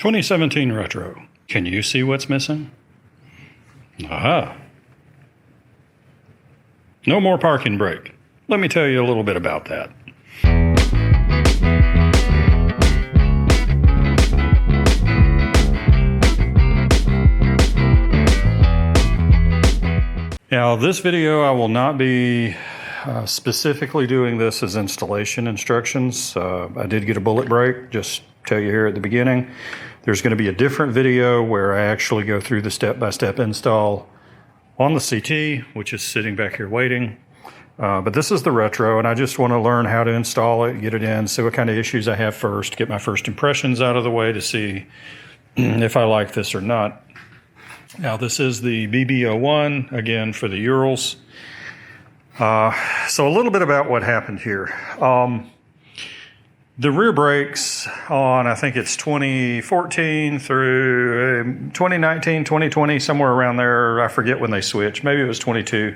2017 Retro. Can you see what's missing? Aha. No more parking brake. Let me tell you a little bit about that. Now, this video, I will not be specifically doing this as installation instructions. I did get a bullet break, just tell you here at the beginning. There's going to be a different video where I actually go through the step-by-step install on the CT, which is sitting back here waiting. But this is the Retro, and I just want to learn how to install it, get it in, see what kind of issues I have first, get my first impressions out of the way to see if I like this or not. Now, this is the BB01, again, for the Urals. So a little bit about what happened here. The rear brakes on, I think it's 2014 through 2019, 2020, somewhere around there. I forget when they switched. Maybe it was 22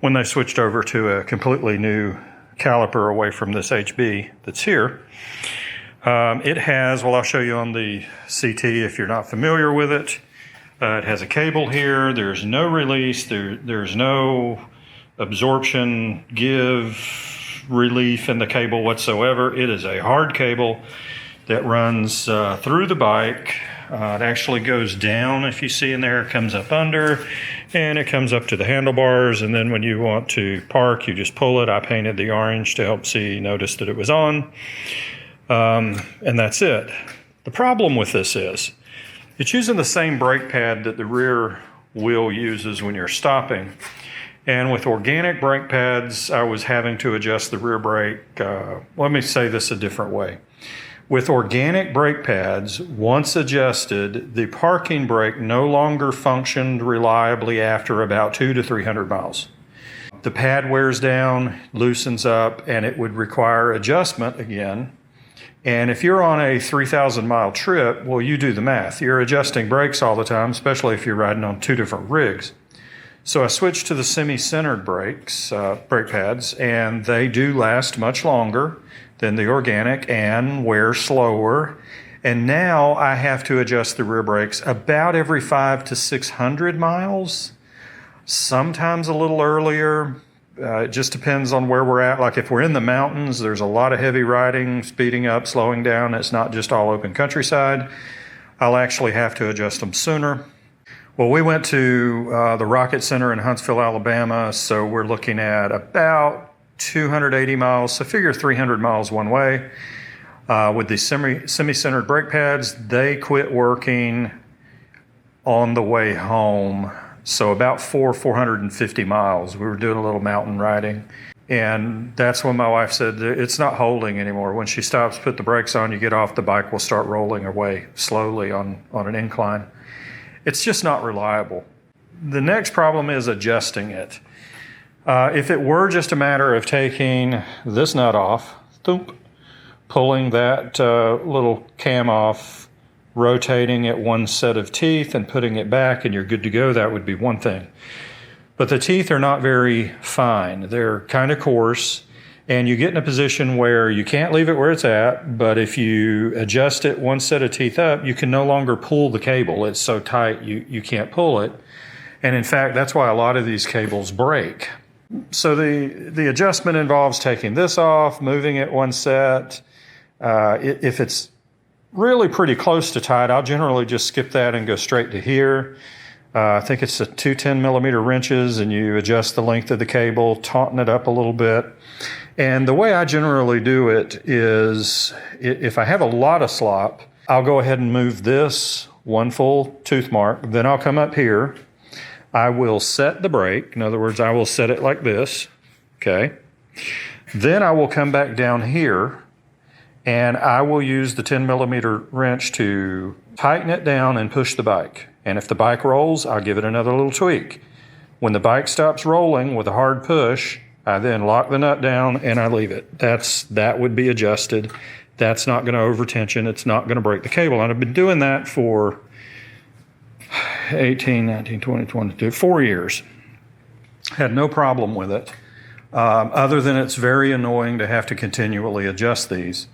when they switched over to a completely new caliper away from this HB that's here. It has, well, I'll show you on the CT if you're not familiar with it. It has a cable here. There's no release. There's no absorption, give, relief in the cable whatsoever. It is a hard cable that runs through the bike. It actually goes down, if you see in there, it comes up under, and it comes up to the handlebars, and then when you want to park, you just pull it. I painted the orange to help notice that it was on, and that's it. The problem with this is, it's using the same brake pad that the rear wheel uses when you're stopping. And with organic brake pads, I was having to adjust the rear brake. Let me say this a different way. With organic brake pads, once adjusted, the parking brake no longer functioned reliably after about 200 to 300 miles. The pad wears down, loosens up, and it would require adjustment again. And if you're on a 3,000 mile trip, well, you do the math. You're adjusting brakes all the time, especially if you're riding on two different rigs. So I switched to the semi-centered brake pads, and they do last much longer than the organic and wear slower. And now I have to adjust the rear brakes about every 500 to 600 miles, sometimes a little earlier. It just depends on where we're at. Like if we're in the mountains, there's a lot of heavy riding, speeding up, slowing down. It's not just all open countryside. I'll actually have to adjust them sooner. Well, we went to the Rocket Center in Huntsville, Alabama, so we're looking at about 280 miles, so figure 300 miles one way. With the semi-centered brake pads, they quit working on the way home, so about 450 miles. We were doing a little mountain riding, and that's when my wife said, it's not holding anymore. When she stops, put the brakes on, you get off, the bike will start rolling away slowly on an incline. It's just not reliable. The next problem is adjusting it. If it were just a matter of taking this nut off, thump, pulling that little cam off, rotating it one set of teeth and putting it back and you're good to go, that would be one thing. But the teeth are not very fine. They're kind of coarse, and you get in a position where you can't leave it where it's at, but if you adjust it one set of teeth up, you can no longer pull the cable. It's so tight you can't pull it. And in fact, that's why a lot of these cables break. So the adjustment involves taking this off, moving it one set. If it's really pretty close to tight, I'll generally just skip that and go straight to here. I think it's the two 10-millimeter wrenches, and you adjust the length of the cable, tauten it up a little bit. And the way I generally do it is, if I have a lot of slop, I'll go ahead and move this one full tooth mark. Then I'll come up here. I will set the brake. In other words, I will set it like this. Okay. Then I will come back down here, and I will use the 10-millimeter wrench to tighten it down and push the bike. And if the bike rolls, I'll give it another little tweak. When the bike stops rolling with a hard push, I then lock the nut down and I leave it. That would be adjusted. That's not going to overtension. It's not going to break the cable. And I've been doing that for 18, 19, 20, 22, 4 years. Had no problem with it, other than it's very annoying to have to continually adjust these.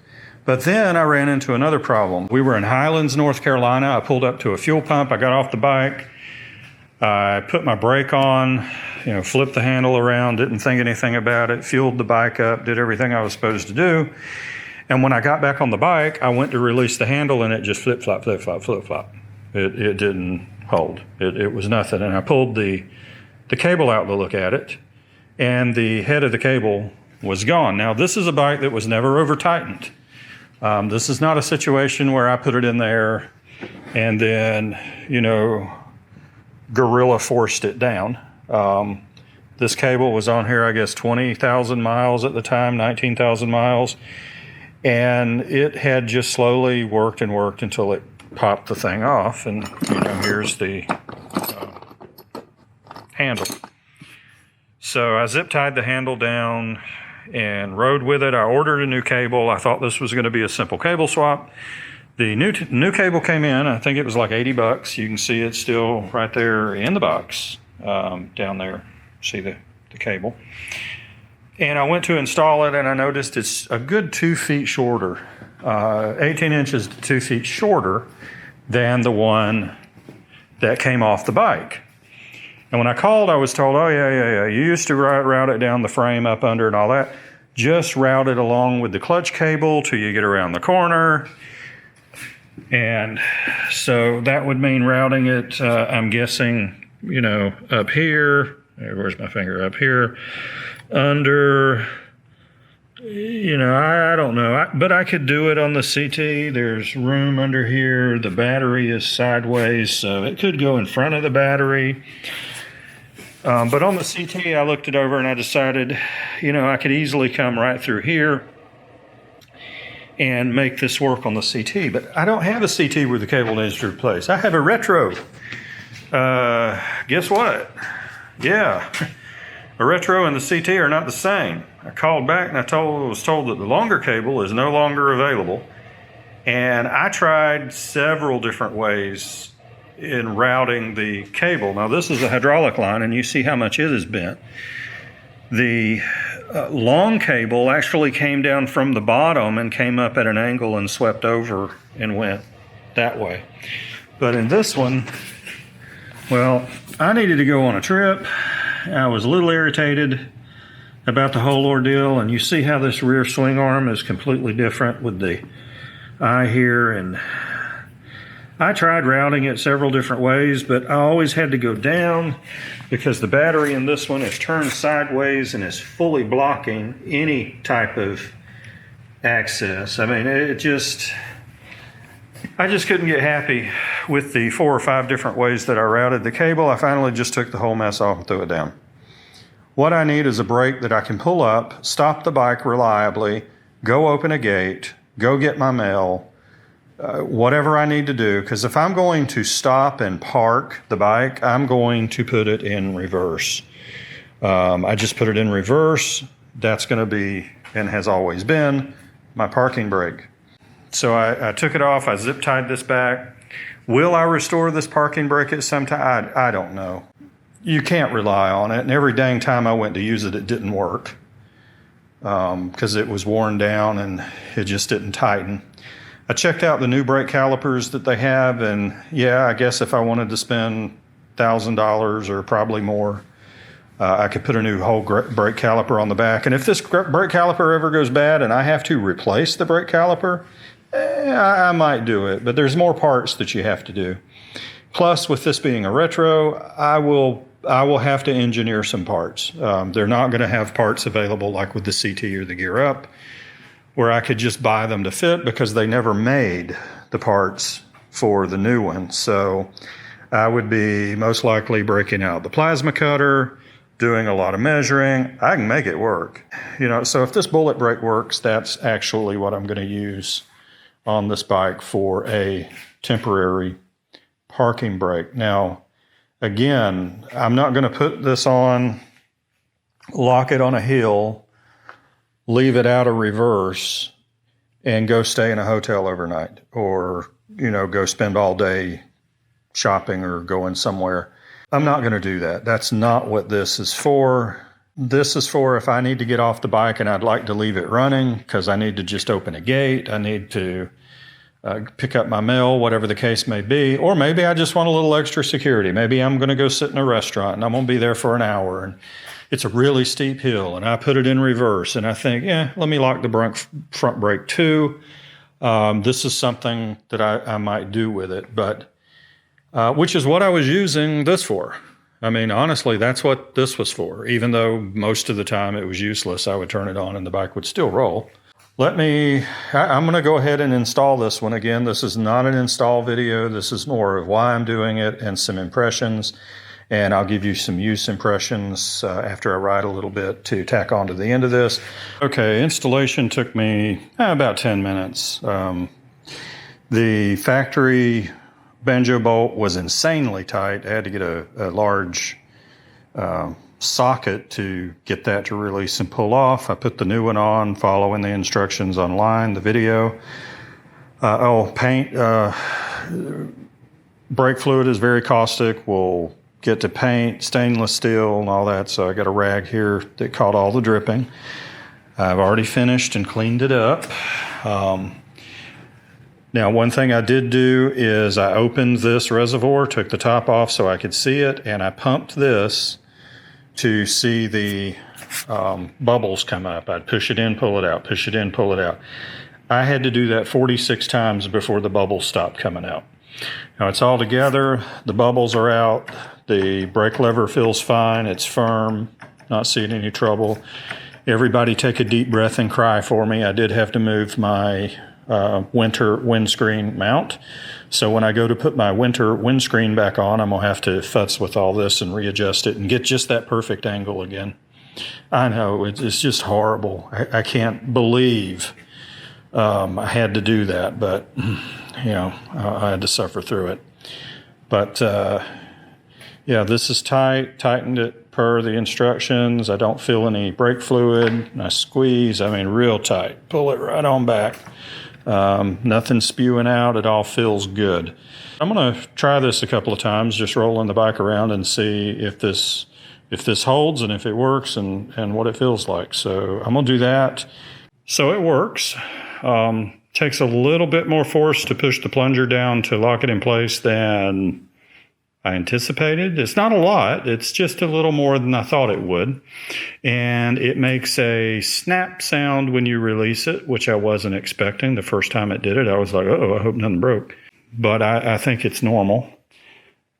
But then I ran into another problem. We were in Highlands, North Carolina. I pulled up to a fuel pump. I got off the bike. I put my brake on, flipped the handle around, didn't think anything about it, fueled the bike up, did everything I was supposed to do. And when I got back on the bike, I went to release the handle and it just flip-flop, flip-flop, flip-flop. It didn't hold. It was nothing. And I pulled the cable out to look at it, and the head of the cable was gone. Now, this is a bike that was never over-tightened. This is not a situation where I put it in there and then, gorilla forced it down. This cable was on here, I guess, 20,000 miles at the time, 19,000 miles. And it had just slowly worked and worked until it popped the thing off. And, here's the handle. So I zip tied the handle down and rode with it. I ordered a new cable. I thought this was going to be a simple cable swap. The new cable came in. I think it was like $80. You can see it still right there in the box down there. See the cable. And I went to install it, and I noticed it's a good 2 feet shorter, 18 inches to 2 feet shorter than the one that came off the bike. And when I called, I was told, oh, yeah. You used to route it down the frame up under and all that. Just route it along with the clutch cable till you get around the corner. And so that would mean routing it, I'm guessing, up here. Where's my finger? Up here. Under, I don't know. But I could do it on the CT. There's room under here. The battery is sideways, so it could go in front of the battery. But on the CT, I looked it over and I decided, I could easily come right through here and make this work on the CT. But I don't have a CT where the cable needs to replace. I have a Retro. Guess what? Yeah. A Retro and the CT are not the same. I called back and was told that the longer cable is no longer available. And I tried several different ways in routing the cable. Now, this is a hydraulic line, and you see how much it is bent. The long cable actually came down from the bottom and came up at an angle and swept over and went that way. But in this one, well, I needed to go on a trip. I was a little irritated about the whole ordeal, and you see how this rear swing arm is completely different with the eye here, and I tried routing it several different ways, but I always had to go down because the battery in this one is turned sideways and is fully blocking any type of access. I mean, I just couldn't get happy with the 4 or 5 different ways that I routed the cable. I finally just took the whole mess off and threw it down. What I need is a brake that I can pull up, stop the bike reliably, go open a gate, go get my mail, whatever I need to do. Because if I'm going to stop and park the bike, I'm going to put it in reverse. I just put it in reverse. That's going to be, and has always been, my parking brake. So I took it off. I zip tied this back. Will I restore this parking brake at some time? I don't know. You can't rely on it. And every dang time I went to use it, it didn't work because it was worn down and it just didn't tighten. I checked out the new brake calipers that they have, and yeah, I guess if I wanted to spend $1,000 or probably more, I could put a new whole brake caliper on the back. And if this brake caliper ever goes bad and I have to replace the brake caliper, I might do it, but there's more parts that you have to do. Plus, with this being a Retro, I will have to engineer some parts. They're not going to have parts available like with the CT or the Gear Up, where I could just buy them to fit because they never made the parts for the new one. So I would be most likely breaking out the plasma cutter, doing a lot of measuring. I can make it work. So if this bullet brake works, that's actually what I'm going to use on this bike for a temporary parking brake. Now, again, I'm not going to put this on, lock it on a hill, leave it out of reverse, and go stay in a hotel overnight, or, go spend all day shopping or going somewhere. I'm not going to do that. That's not what this is for. This is for if I need to get off the bike and I'd like to leave it running because I need to just open a gate. I need to pick up my mail, whatever the case may be. Or maybe I just want a little extra security. Maybe I'm going to go sit in a restaurant and I'm going to be there for an hour. And it's a really steep hill and I put it in reverse. And I think, let me lock the front brake too. This is something that I might do with it, but which is what I was using this for. I mean, honestly, that's what this was for. Even though most of the time it was useless, I would turn it on and the bike would still roll. I'm going to go ahead and install this one again. This is not an install video. This is more of why I'm doing it and some impressions. And I'll give you some use impressions after I ride a little bit to tack on to the end of this. Okay, installation took me about 10 minutes. The factory Banjo bolt was insanely tight. I had to get a large socket to get that to release and pull off. I put the new one on, following the instructions online, the video. Paint. Brake fluid is very caustic. We'll get to paint, stainless steel and all that. So I got a rag here that caught all the dripping. I've already finished and cleaned it up. Now, one thing I did do is I opened this reservoir, took the top off so I could see it, and I pumped this to see the bubbles come up. I'd push it in, pull it out, push it in, pull it out. I had to do that 46 times before the bubbles stopped coming out. Now it's all together, the bubbles are out, the brake lever feels fine, it's firm, not seeing any trouble. Everybody take a deep breath and cry for me. I did have to move my winter windscreen mount. So when I go to put my winter windscreen back on, I'm going to have to futz with all this and readjust it and get just that perfect angle again. I know, it's just horrible. I can't believe I had to do that, but, I had to suffer through it. But, this is tight, tightened it per the instructions. I don't feel any brake fluid. I squeeze, real tight. Pull it right on back. Nothing spewing out. It all feels good. I'm going to try this a couple of times, just rolling the bike around and see if this holds and if it works and what it feels like. So I'm going to do that. So it works. Takes a little bit more force to push the plunger down to lock it in place than I anticipated. It's not a lot. It's just a little more than I thought it would. And it makes a snap sound when you release it, which I wasn't expecting. The first time it did it, I was like, oh, I hope nothing broke. But I think it's normal.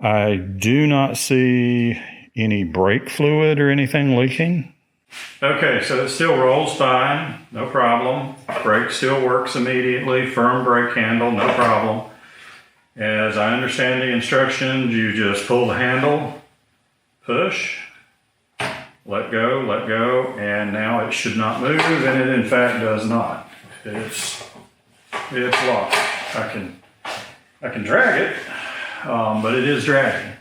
I do not see any brake fluid or anything leaking. Okay, so it still rolls fine. No problem. Brake still works immediately. Firm brake handle, no problem. As I understand the instructions, you just pull the handle, push, let go, and now it should not move, and it in fact does not. It's locked. I can drag it, but it is dragging.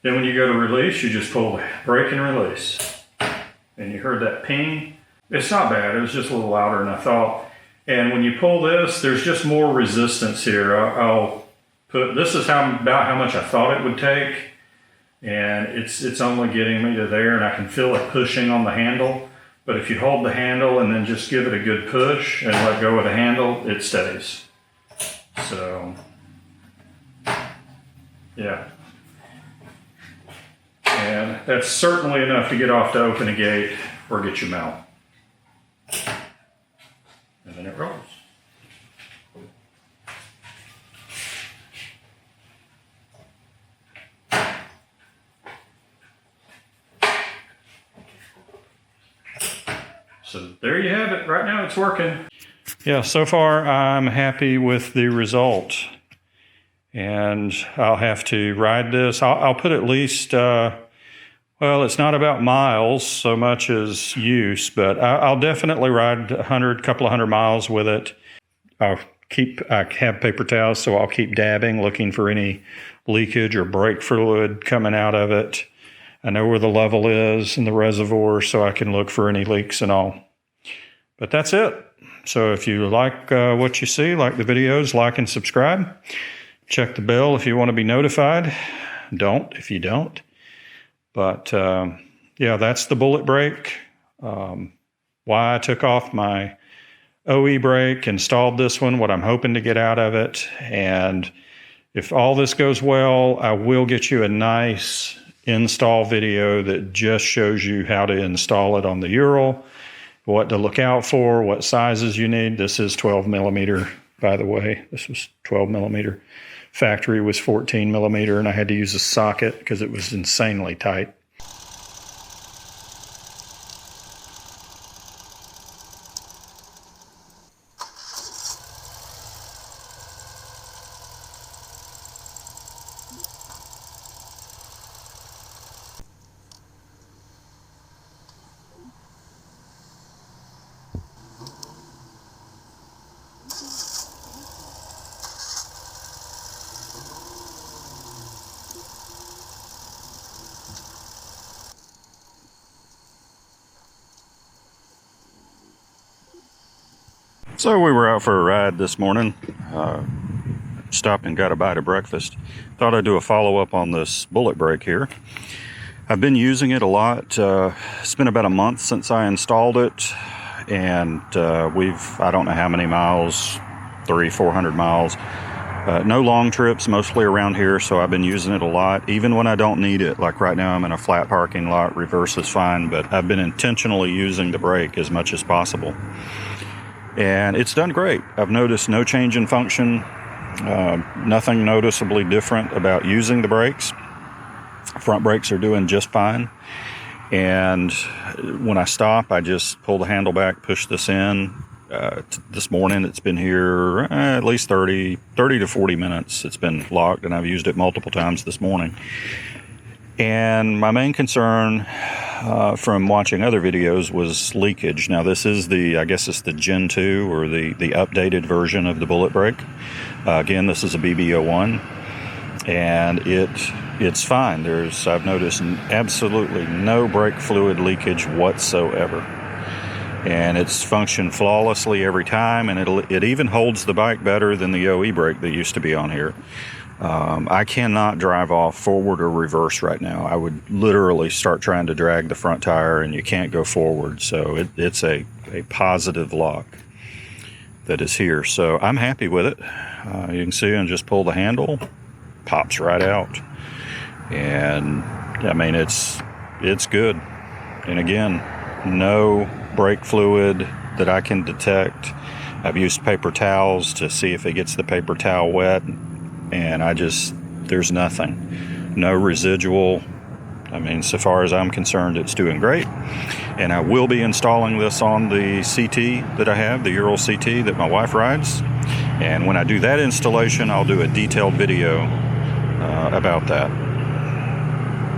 Then when you go to release, you just pull the brake and release. And you heard that ping. It's not bad, it was just a little louder than I thought. And when you pull this, there's just more resistance here. This is about how much I thought it would take, and it's only getting me to there, and I can feel it pushing on the handle. But if you hold the handle and then just give it a good push and let go of the handle, it stays. So, yeah. And that's certainly enough to get off to open a gate or get your mount. And then it rolls. So there you have it. Right now it's working. Yeah, so far I'm happy with the result. And I'll have to ride this. I'll put at least, it's not about miles so much as use, but I'll definitely ride a couple of hundred miles with it. I have paper towels, so I'll keep dabbing, looking for any leakage or brake fluid coming out of it. I know where the level is in the reservoir, so I can look for any leaks and all. But that's it. So if you like what you see, like the videos, like and subscribe. Check the bell if you want to be notified. Don't if you don't. But yeah, that's the bullet brake. Why I took off my OE brake, installed this one, what I'm hoping to get out of it. And if all this goes well, I will get you a nice install video that just shows you how to install it on the Ural, what to look out for, what sizes you need. This is 12 millimeter, by the way. This was 12 millimeter. Factory was 14 millimeter, and I had to use a socket because it was insanely tight. So we were out for a ride this morning, stopped and got a bite of breakfast. Thought I'd do a follow-up on this bullet brake here. I've been using it a lot. It's been about a month since I installed it, and I don't know how many miles, 300-400 miles. No long trips, mostly around here, so I've been using it a lot, even when I don't need it. Like right now I'm in a flat parking lot, reverse is fine, but I've been intentionally using the brake as much as possible. And it's done great. I've noticed no change in function, nothing noticeably different about using the brakes. Front brakes are doing just fine. And when I stop, I just pull the handle back, push this in. This morning it's been here at least 30 to 40 minutes. It's been locked, and I've used it multiple times this morning. And my main concern from watching other videos was leakage. Now this is I guess it's the Gen 2 or the updated version of the bullet brake. Again, this is a BB01, and it's fine. I've noticed absolutely no brake fluid leakage whatsoever. And it's functioned flawlessly every time, and it even holds the bike better than the OE brake that used to be on here. I cannot drive off forward or reverse right now. I would literally start trying to drag the front tire, and you can't go forward. So it's a positive lock that is here. So I'm happy with it. You can see, and just pull the handle, pops right out. And I mean, it's good. And again, no brake fluid that I can detect. I've used paper towels to see if it gets the paper towel wet, and there's nothing. No residual. I mean, so far as I'm concerned, it's doing great. And I will be installing this on the CT that I have, the Ural CT that my wife rides. And when I do that installation, I'll do a detailed video about that.